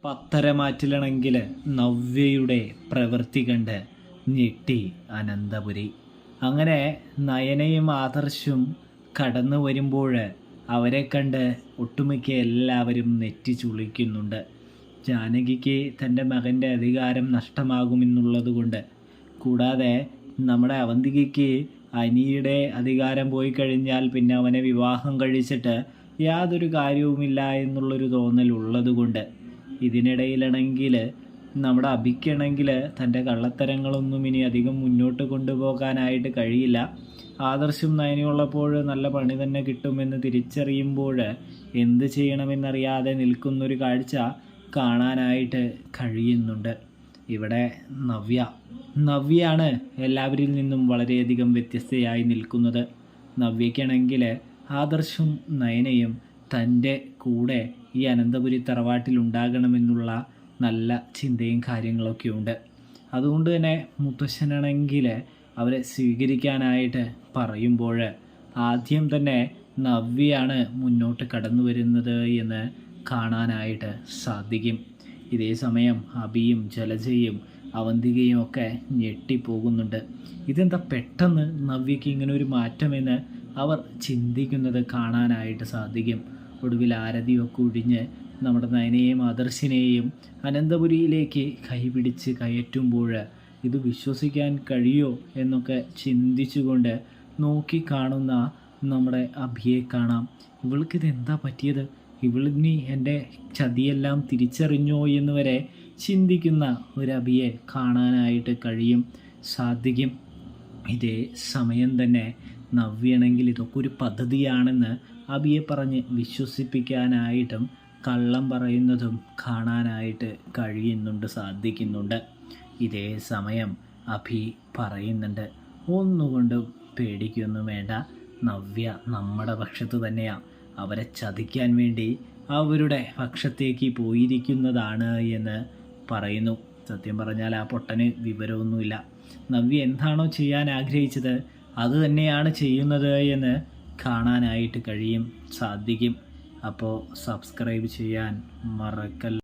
പത്തരമാറ്റിലാണെങ്കിൽ നവ്യയുടെ പ്രവൃത്തി കണ്ട് ഞെട്ടി അനന്തപുരി. അങ്ങനെ നയനയും ആദർശും കടന്നു വരുമ്പോൾ അവരെ കണ്ട് ഒട്ടുമിക്ക എല്ലാവരും നെറ്റി ചുളിക്കുന്നുണ്ട്. ജാനകിക്ക് തൻ്റെ മകൻ്റെ അധികാരം നഷ്ടമാകുമെന്നുള്ളത് കൊണ്ട്, കൂടാതെ നമ്മുടെ അവന്തികയ്ക്ക് അനിയുടെ അധികാരം പോയി കഴിഞ്ഞാൽ പിന്നെ അവനെ വിവാഹം കഴിച്ചിട്ട് യാതൊരു കാര്യവുമില്ല എന്നുള്ളൊരു തോന്നലുള്ളത് കൊണ്ട്, ഇതിനിടയിലാണെങ്കിൽ നമ്മുടെ അഭിക്കാണെങ്കിൽ തൻ്റെ കള്ളത്തരങ്ങളൊന്നും ഇനി അധികം മുന്നോട്ട് കൊണ്ടുപോകാനായിട്ട് കഴിയില്ല. ആദർശം നയനയുള്ളപ്പോൾ നല്ല പണി തന്നെ കിട്ടുമെന്ന് തിരിച്ചറിയുമ്പോൾ എന്ത് ചെയ്യണമെന്നറിയാതെ നിൽക്കുന്നൊരു കാഴ്ച കാണാനായിട്ട് കഴിയുന്നുണ്ട്. ഇവിടെ നവ്യയാണ് എല്ലാവരിൽ നിന്നും വളരെയധികം വ്യത്യസ്തയായി നിൽക്കുന്നത്. നവ്യയ്ക്കാണെങ്കിൽ ആദർശും നയനയും തൻ്റെ കൂടെ ഈ അനന്തപുരി തറവാട്ടിൽ ഉണ്ടാകണമെന്നുള്ള നല്ല ചിന്തയും കാര്യങ്ങളൊക്കെ ഉണ്ട്. അതുകൊണ്ട് തന്നെ മുത്തശ്ശനാണെങ്കിൽ അവരെ സ്വീകരിക്കാനായിട്ട് പറയുമ്പോൾ ആദ്യം തന്നെ നവ്യയാണ് മുന്നോട്ട് കടന്നു വരുന്നത് എന്ന് കാണാനായിട്ട് സാധിക്കും. ഇതേ സമയം അഭിയും ജലജയും അവന്തികയും ഒക്കെ ഞെട്ടിപ്പോകുന്നുണ്ട്. ഇതെന്താ പെട്ടെന്ന് നവ്യയ്ക്ക് ഇങ്ങനെ ഒരു മാറ്റമെന്ന് അവർ ചിന്തിക്കുന്നത് കാണാനായിട്ട് സാധിക്കും. ഒടുവിൽ ആരതിയൊക്കെ ഒഴിഞ്ഞ് നമ്മുടെ നയനയെയും ആദർശിനെയും അനന്തപുരിയിലേക്ക് കൈപിടിച്ച് കയറ്റുമ്പോൾ ഇത് വിശ്വസിക്കാൻ കഴിയോ എന്നൊക്കെ ചിന്തിച്ചുകൊണ്ട് നോക്കിക്കാണുന്ന നമ്മുടെ അഭിയെ കാണാം. ഇവൾക്കിത് എന്താ പറ്റിയത്? ഇവളിനി എൻ്റെ ചതിയെല്ലാം തിരിച്ചറിഞ്ഞോ എന്ന് വരെ ചിന്തിക്കുന്ന ഒരു അഭിയെ കാണാനായിട്ട് സാധിക്കും. ഇതേ സമയം തന്നെ നവ്യാണെങ്കിൽ ഇതൊക്കെ ഒരു പദ്ധതിയാണെന്ന് അഭിയെ പറഞ്ഞ് വിശ്വസിപ്പിക്കാനായിട്ടും കള്ളം പറയുന്നതും കാണാനായിട്ട് സാധിക്കുന്നുണ്ട്. ഇതേ സമയം അഭി പറയുന്നുണ്ട്, ഒന്നുകൊണ്ടും പേടിക്കൊന്നും വേണ്ട, നവ്യ നമ്മുടെ പക്ഷത്ത് തന്നെയാണ്. അവരെ ചതിക്കാൻ വേണ്ടി അവരുടെ പക്ഷത്തേക്ക് പോയിരിക്കുന്നതാണ് എന്ന് പറയുന്നു. സത്യം പറഞ്ഞാൽ ആ പൊട്ടന് വിവരമൊന്നുമില്ല. നവ്യ എന്താണോ ചെയ്യാൻ ആഗ്രഹിച്ചത് അത് തന്നെയാണ് ചെയ്യുന്നത് എന്ന് കാണാനായിട്ട് സാധിക്കും. അപ്പോൾ സബ്സ്ക്രൈബ് ചെയ്യാൻ മറക്കല്ല.